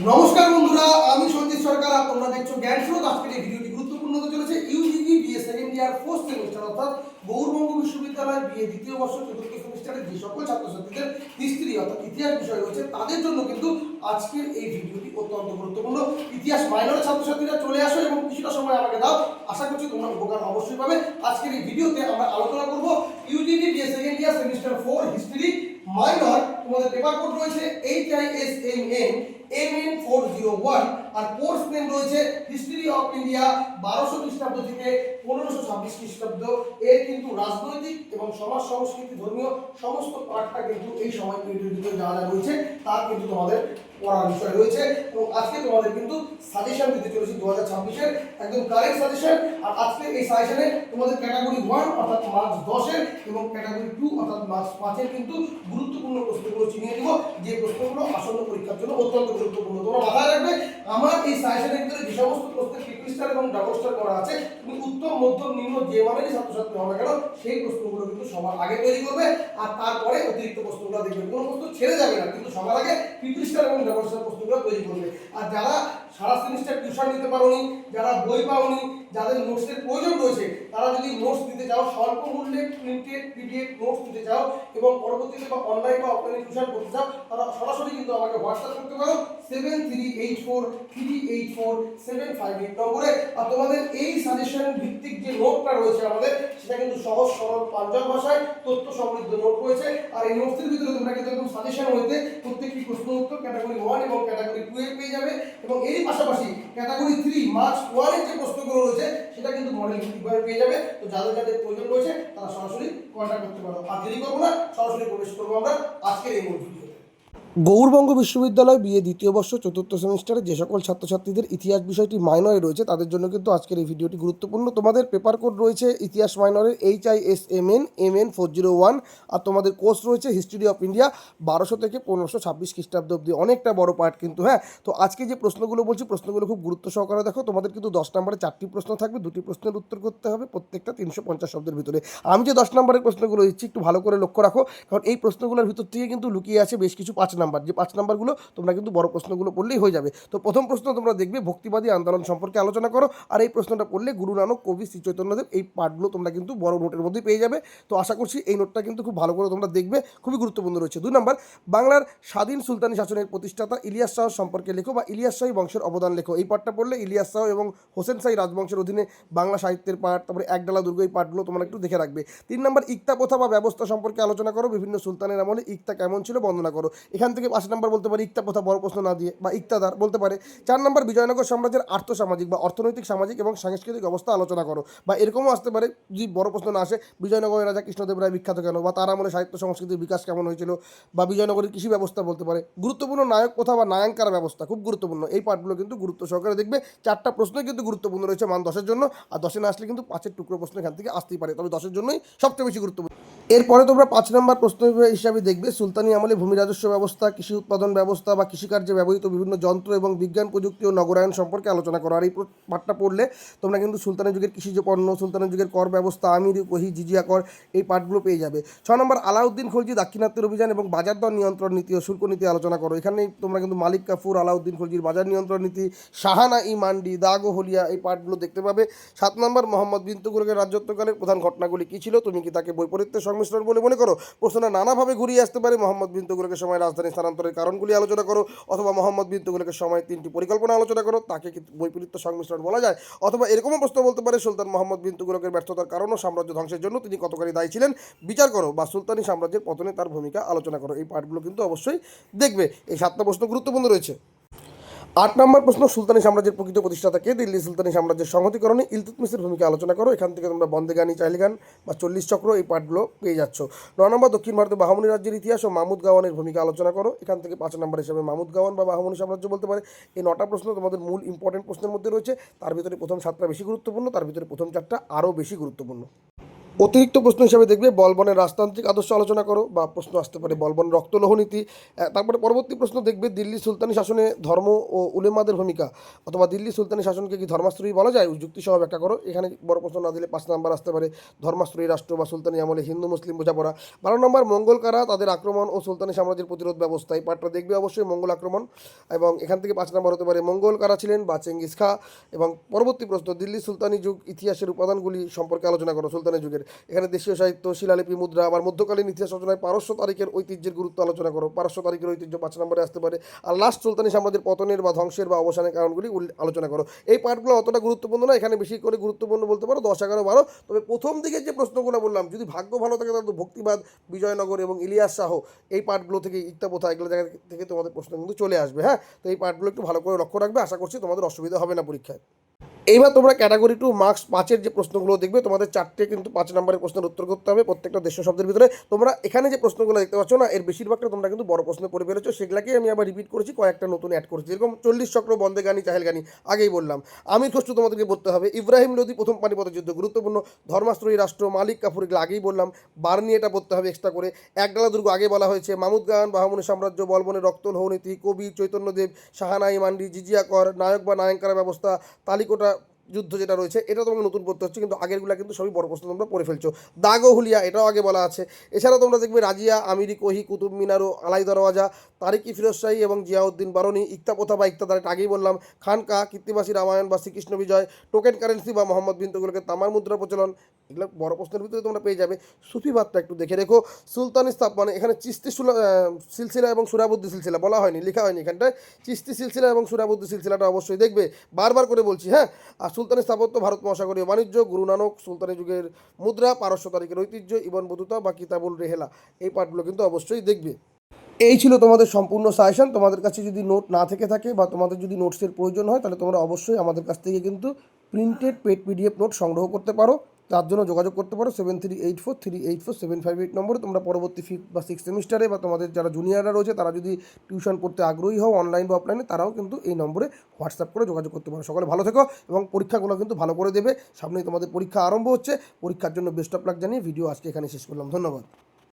নমস্কার বন্ধুরা, আমি সঞ্জিত সরকার। আপনারা দেখছো জ্ঞান স্রোত। আজকের এই ভিডিওটি গুরুত্বপূর্ণ হতে চলেছে UGV BA second year fourth semester অর্থাৎ গৌড়বঙ্গ বিশ্ববিদ্যালয় বিএ দ্বিতীয় বর্ষ চতুর্থ সেমিস্টারের যে সকল ছাত্রছাত্রীদের হিস্ট্রি অর্থাৎ ইতিহাস বিষয় রয়েছে তাদের জন্য কিন্তু আজকের এই ভিডিওটি অত্যন্ত গুরুত্বপূর্ণ। ইতিহাস মাইনরের ছাত্রছাত্রীরা চলে আসো এবং কিছুটা সময় আমাকে দাও, আশা করছি তোমরা উপকার অবশ্যই পাবে। আজকের এই ভিডিওতে আমরা আলোচনা করব UGV BA second year semester 4 history minor. তোমাদের পেপার কোড রয়েছে HISMN MN 401 আর কোর্স নেম রয়েছে হিস্ট্রি অফ ইন্ডিয়া 1200 খ্রিস্টাব্দ থেকে 1526 খ্রিস্টাব্দ। এর কিন্তু রাজনৈতিক এবং সমাজ সংস্কৃতি ধর্মীয় সমস্ত পাঠটা কিন্তু এই সময় পিরিয়ডে যা যা রয়েছে তার কিন্তু তোমাদের পড়ার বিষয় রয়েছে। এবং আজকে তোমাদের কিন্তু সাজেশন দিতে চলেছি 2026 এর একদম কারেক্ট সাজেশন। আর আজকে এই সাজেশনে তোমাদের ক্যাটাগরি 1 অর্থাৎ মার্কস 10 এর এবং ক্যাটাগরি 2 অর্থাৎ মার্কস 5 এর কিন্তু গুরুত্বপূর্ণ প্রশ্নগুলো চিনিয়ে দিব, যে প্রশ্নগুলো আসন্ন পরীক্ষার জন্য অত্যন্ত গুরুত্বপূর্ণ। তোমরা মাথায় রাখবে, আমার এই সাজেশনের ভিতরে যে সমস্ত প্রশ্নের ট্রিপল স্টার এবং ডাবল স্টার করা আছে, তুমি উত্তম মধ্যম নিম্ন যে মানেরই ছাত্রছাত্রী হবে কেন সেই প্রশ্নগুলো কিন্তু সবার আগে তৈরি করবে আর তারপরে অতিরিক্ত প্রশ্নগুলো দেখবে। কোনো প্রশ্ন ছেড়ে যাবে না, কিন্তু সবার আগে ট্রিপল স্টার এবং ডাবল স্টার প্রশ্নগুলো তৈরি করবে। আর যারা সারা সেমিস্টার টিউশন নিতে পারোনি, যারা বই পাওনি, যাদের নোটসের প্রয়োজন রয়েছে, তারা যদি নোটস দিতে চাও, স্বল্প মূল্যে প্রিন্টেড পিডিএফ নোটস দিতে চাও এবং পরবর্তীতে বা অনলাইন বা অফলাইনে টিউশন করতে চাও, তারা সরাসরি কিন্তু আমাকে হোয়াটসঅ্যাপ করতে পারো 7384384758 নম্বরে। আর তোমাদের এই সাজেশন ভিত্তিক যে নোটটা রয়েছে আমাদের, সেটা কিন্তু সহজ সরল পাঞ্জাব ভাষায় তথ্য সমৃদ্ধ নোট রয়েছে। আর এই নোটসের ভিতরে তোমরা কিন্তু একদম সাজেশন হইতে প্রত্যেকটি প্রশ্ন উত্তর ক্যাটাগরি 1 এবং ক্যাটাগরি 2 এর পেয়ে যাবে। এবং এর পাশাপাশি ক্যাটাগরি 3 মার্কস 1 এর যে প্রশ্নগুলো রয়েছে সেটা কিন্তু মডেল ভিত্তিকভাবে পেয়ে যাবে। তো যাদের যাদের প্রয়োজন রয়েছে তারা সরাসরি কন্টাক্ট করতে পারো। আর দেরি করবো না, সরাসরি প্রবেশ করবো আমরা আজকের এই মূল ভিডিওতে। গৌড়বঙ্গ বিশ্ববিদ্যালয় বিএ দ্বিতীয় বর্ষ চতুর্থ সেমিস্টারে যে সকল ছাত্রছাত্রীদের ইতিহাস বিষয়টি মাইনরে রয়েছে তাদের জন্য কিন্তু আজকের এই ভিডিওটি গুরুত্বপূর্ণ। তোমাদের পেপার কোড রয়েছে ইতিহাস মাইনরের HISMN MN 401 আর তোমাদের কোর্স রয়েছে হিস্ট্রি অফ ইন্ডিয়া 1200 থেকে 1526 খ্রিস্টাব্দ অব্দি। অনেকটা বড় পার্ট কিন্তু। হ্যাঁ, তো আজকে যে প্রশ্নগুলো বলছি প্রশ্নগুলো খুব গুরুত্ব সহকারে দেখো। তোমাদের কিন্তু 10 নম্বরে 4টি প্রশ্ন থাকবে, 2টি প্রশ্নের উত্তর করতে হবে, প্রত্যেকটা 350 শব্দের ভিতরে। আমি যে 10 নম্বরের প্রশ্নগুলো দিচ্ছি একটু ভালো করে লক্ষ্য রাখো, কারণ এই প্রশ্নগুলোর ভিতর থেকে কিন্তু লুকিয়ে আছে বেশ কিছু 5 নাম্বার, যে 5 নাম্বারগুলো তোমরা কিন্তু বড় প্রশ্নগুলো পড়লেই হয়ে যাবে। তো প্রথম প্রশ্ন তোমরা দেখবে ভক্তিবাদী আন্দোলন সম্পর্কে আলোচনা করো। আর এই প্রশ্নটা পড়লে গুরু নানক, কবি শ্রী চৈতন্যদেব, এই পার্টগুলো তোমরা কিন্তু বড় নোটের মধ্যেই পেয়ে যাবে। তো আশা করছি এই নোটটা কিন্তু খুব ভালো করে তোমরা দেখবে, খুবই গুরুত্বপূর্ণ রয়েছে। 2 নম্বর, বাংলার স্বাধীন সুলতানি শাসনের প্রতিষ্ঠাতা ইলিয়াস শাহ সম্পর্কে লেখো বা ইলিয়াস শাহী বংশের অবদান লেখো। এই পার্টটা পড়লে ইলিয়াস শাহ এবং হোসেন শাহী রাজবংশের অধীনে বাংলা সাহিত্যের পার্ট, তারপরে একডালা দুর্গ, এই পার্টগুলো তোমরা একটু দেখে রাখবে। 3 নম্বর, ইক্তা প্রথা বা ব্যবস্থা সম্পর্কে আলোচনা করো। বিভিন্ন সুলতানের আমলে ইক্তা কেমন ছিল বর্ণনা করো। এখান থেকে 5 নম্বর বলতে পারে ইক্তা প্রথা, বড় প্রশ্ন না দিয়ে, বা ইক্তাদার বলতে পারে। 4 নম্বর, বিজয়নগর সাম্রাজ্যের আর্থসামাজিক বা অর্থনৈতিক সামাজিক এবং সাংস্কৃতিক অবস্থা আলোচনা করো। বা এরকমও আসতে পারে, যদি বড় প্রশ্ন না আসে, বিজয়নগরের রাজা কৃষ্ণদেব রায় বিখ্যাত কেন, বা তার আমলে সাহিত্য সংস্কৃতির বিকাশ কেমন হয়েছিল, বা বিজয়নগরের কৃষি ব্যবস্থা বলতে পারে। গুরুত্বপূর্ণ নায়ক প্রথা বা নায়াঙ্কার ব্যবস্থা খুব গুরুত্বপূর্ণ। এই পার্টগুলো কিন্তু গুরুত্ব সহকারে দেখবে। 4টা প্রশ্নই কিন্তু গুরুত্বপূর্ণ রয়েছে মান 10-এর জন্য। আর 10-এ না আসলে কিন্তু 5-এর টুকরো প্রশ্ন এখান থেকে আসতেই পারে, তবে 10-এর জন্যই সবচেয়ে বেশি গুরুত্বপূর্ণ। এরপরে তোমরা 5 নম্বর প্রশ্ন হিসাবে দেখবে সুলতানি আমলে ভূমি রাজস্ব ব্যবস্থা, কৃষি উৎপাদন ব্যবস্থা বা কৃষিকার্যে ব্যবহৃত বিভিন্ন যন্ত্র এবং বিজ্ঞান প্রযুক্তি ও নগরায়ন সম্পর্কে আলোচনা করো। আর এই পাঠটা পড়লে তোমরা কিন্তু সুলতানের যুগের কৃষিজ পণ্য, সুলতানের যুগের কর ব্যবস্থা, আমির ওহি, জিজিয়া কর, এই পাঠগুলো পেয়ে যাবে। 6 নম্বর, আলাউদ্দিন খলজি দাক্ষিণাত্যের অভিযান এবং বাজার দর নিয়ন্ত্রণ নীতি ও শুল্ক নীতি আলোচনা করো। এখানে তোমরা কিন্তু মালিক কাফুর, আলাউদ্দিন খলজির বাজার নিয়ন্ত্রণ নীতি, শাহানা ই মান্ডি, দাগ ও হলিয়া, এই পাঠগুলো দেখতে পাবে। 7 নম্বর, মোহাম্মদ বিন তুগলকের রাজত্বকালের প্রধান ঘটনাগুলি কী ছিল, তুমি কি তাকে বৈপরীত্যের সংমিশ্রণ বলে মনে করো। প্রশ্নটা নানাভাবে ঘুরিয়ে আসতে পারে। মোহাম্মদ বিন তুগলকের সময় রাজধানী স্থানান্তরের কারণগুলি আলোচনা করো, অথবা মোহাম্মদ বিন তুগলকের সময় 3টি পরিকল্পনা আলোচনা করো, তাকে কি বৈপরীত্য সংমিশ্রণ বলা যায়। অথবা এরকমও প্রশ্ন বলতে পারে, সুলতান মোহাম্মদ বিন তুগলকের ব্যর্থতার কারণ ও সাম্রাজ্য ধ্বংসের জন্য তিনি কতখানি দায়ী ছিলেন বিচার করো, বা সুলতানি সাম্রাজ্যের পতনে তার ভূমিকা আলোচনা করো। এই পার্টগুলো কিন্তু অবশ্যই দেখবে। এই 7টা প্রশ্ন গুরুত্বপূর্ণ রয়েছে। 8 নম্বর প্রশ্ন, সুলতানি সাম্রাজ্যের প্রকৃত প্রতিষ্ঠাতাকে, দিল্লি সুলতানি সাম্রাজ্যের সংহতিকরণে ইলতুৎমিশের ভূমিকা আলোচনা করো। এখান থেকে তোমরা বন্দেগানি, চাইলিগান বা 40 চক্র, এই পাঠগুলো পেয়ে যাচ্ছ। 9 নম্বর, দক্ষিণ ভারতে বাহমনি রাজ্যের ইতিহাস ও মাহমুদ গাওয়ানের ভূমিকা আলোচনা করো। এখান থেকে 5 নম্বর হিসাবে মাহমুদ গাওয়ান বা বাহমনি সাম্রাজ্য বলতে পারে। এই 9টা প্রশ্ন তোমাদের মূল ইম্পর্টেন্ট প্রশ্নের মধ্যে রয়েছে। তার ভিতরে প্রথম 7টা বেশি গুরুত্বপূর্ণ, তার ভিতরে প্রথম 4টা আরও বেশি গুরুত্বপূর্ণ। অতিরিক্ত প্রশ্ন হিসাবে দেখবে বলবনের রাজতান্ত্রিক আদর্শ আলোচনা করো, বা প্রশ্ন আসতে পারে বলবনের রক্তলোহ নীতি। তারপরে পরবর্তী প্রশ্ন দেখবে দিল্লি সুলতানি শাসনে ধর্ম ও উলেমাদের ভূমিকা, অথবা দিল্লি সুলতানি শাসনকে কি ধর্মাশ্রয়ী বলা যায়, যুক্তিসহ ব্যাখ্যা করো। এখানে বড় প্রশ্ন না দিলে 5 নাম্বার আসতে পারে ধর্মাশ্রয়ী রাষ্ট্র বা সুলতানি আমলে হিন্দু মুসলিম বোঝাপড়া। 12 নম্বর মঙ্গল কারা, তাদের আক্রমণ ও সুলতানি সাম্রাজ্যের প্রতিরোধ ব্যবস্থা। এই পার্টটা দেখবে অবশ্যই মঙ্গল আক্রমণ, এবং এখান থেকে 5 নম্বর হতে পারে মঙ্গল কারা ছিলেন বা চেঙ্গিস খা। এবং পরবর্তী প্রশ্ন দিল্লি সুলতানি যুগ ইতিহাসের উপাদানগুলি সম্পর্কে আলোচনা করো, সুলতানি যুগের। এখানে দেশীয় সাহিত্য, শিলালিপি, মুদ্রা, আবার মধ্যকালীন ইতিহাস রচনায় পারস্য তারিখের ঐতিহ্যের গুরুত্ব আলোচনা করো। পারস্য তারিখের ঐতিহ্য 5 নম্বরে আসতে পারে। আর লাস্ট সুলতানি সাম্রাজ্যের পতনের বা ধ্বংসের বা অবসানের কারণগুলি আলোচনা করো। এই পার্টগুলো অতটা গুরুত্বপূর্ণ না, এখানে বেশি করে গুরুত্বপূর্ণ বলতে পারো 10, 11, 12। তবে প্রথম দিকে যে প্রশ্নগুলো বললাম, যদি ভাগ্য ভালো থাকে তাহলে তো ভক্তিবাদ, বিজয়নগর এবং ইলিয়াস শাহ, এই পার্টগুলো থেকে ইত্যা প্রথা, এগুলো জায়গা থেকে তোমাদের প্রশ্ন কিন্তু চলে আসবে। হ্যাঁ, তো এই পার্টগুলো একটু ভালো করে লক্ষ্য রাখবে, আশা করছি তোমাদের অসুবিধা হবে না পরীক্ষায়। এইবার তোমরা ক্যাটাগরি 2 মার্কস 5-এর যে প্রশ্নগুলো দেখবে, তোমাদের 4টে কিন্তু 5 নম্বরের প্রশ্নের উত্তর করতে হবে প্রত্যেকটা দেশীয় শব্দের ভিতরে। তোমরা এখানে যে প্রশ্নগুলো দেখতে পাচ্ছ না, এর বেশিরভাগটা তোমরা কিন্তু বড় প্রশ্নে পড়ে ফেলেছো, সেগুলাকেই আমি আবার রিপিট করেছি, কয়েকটা নতুন অ্যাড করেছি। যেরকম 40 চক্র, বন্দেগানি, চাহেলগানি আগেই বললাম। আমির খসরু তোমাদেরকে পড়তে হবে। ইব্রাহিম লোদি, প্রথম পানিপথের যুদ্ধ গুরুত্বপূর্ণ। ধর্মাশ্রয়ী রাষ্ট্র, মালিক কাফুর, এগুলো আগেই বললাম। বার্নি এটা পড়তে হবে এক্সট্রা করে। একডালা দুর্গ আগে বলা হয়েছে। মামুদ গান, বাহামনি সাম্রাজ্য, বলবনের রক্তলোহ নীতি, কবি চৈতন্যদেব, শাহানাই মান্ডি, জিজিয়া কর, নায়ক বা নায়ঙ্কারা ব্যবস্থা, তালিকোটা যুদ্ধ যেটা রয়েছে, এটা তোমাকে নতুন পড়তে হচ্ছে, কিন্তু আগেরগুলো কিন্তু সবই বড় প্রশ্ন তোমরা পড়ে ফেলছো। দাগ ও হুলিয়া, এটাও আগে বলা আছে। এছাড়াও তোমরা দেখবে রাজিয়া, আমিরি কোহি, কুতুব মিনার ও আলাই দরওয়াজা, তারিকি ফিরোজ শাহী এবং জিয়াউদ্দিন বারনি, ইক্তা প্রথা বা ইক্তাদার, এটা আগেই বললাম। খানকা, কীর্তিবাসী রামায়ণ বা শ্রীকৃষ্ণ বিজয়, টোকেন কারেন্সি বা মোহাম্মদ বিন তুগলকের তামার মুদ্রা প্রচলন, এগুলো বড় প্রশ্নের ভিতরে তোমরা পেয়ে যাবে। সুফিবাদটা একটু দেখে রেখো। সুলতানি স্থাপনা, এখানে চিস্তি সিলসিলা এবং সুরাবুদ্দি সিলসিলা বলা হয়নি, লেখা হয়নি এখানটায়। চিস্তি সিলসিলা এবং সুরাবুদ্দি সিলসিলাটা অবশ্যই দেখবে, বারবার করে বলছি। হ্যাঁ, আর সুলতানি স্থাপত্য, ভারত মহাসাগরীয় বাণিজ্য, গুরু নানক, সুলতানি যুগের মুদ্রা, পারস্য তারিখের ঐতিহ্য, ইবন বতুতা বা কিতাবুল রেহেলা, এই পার্টগুলো কিন্তু অবশ্যই দেখবে। এই ছিল তোমাদের সম্পূর্ণ সাজেশন। তোমাদের কাছে যদি নোট না থেকে থাকে বা তোমাদের যদি নোটসের প্রয়োজন হয়, তাহলে তোমরা অবশ্যই আমাদের কাছ থেকে কিন্তু প্রিন্টেড পেড পিডিএফ নোট সংগ্রহ করতে পারো। তার জন্য যোগাযোগ করতে পারো 7384384758 নম্বরে। তোমরা পরবর্তী 5th বা 6th সেমিস্টারে বা তোমাদের যারা জুনিয়ররা রয়েছে, তারা যদি টিউশন পড়তে আগ্রহী হও অনলাইন বা অফলাইনে, তারাও কিন্তু এই নম্বরে হোয়াটসঅ্যাপ করে যোগাযোগ করতে পারো। সকলে ভালো থেকো এবং পরীক্ষাগুলো কিন্তু ভালো করে দেবে। সামনেই তোমাদের পরীক্ষা আরম্ভ হচ্ছে। পরীক্ষার জন্য বেস্ট অফ লাক জানিয়ে ভিডিও আজকে এখানে শেষ করলাম। ধন্যবাদ।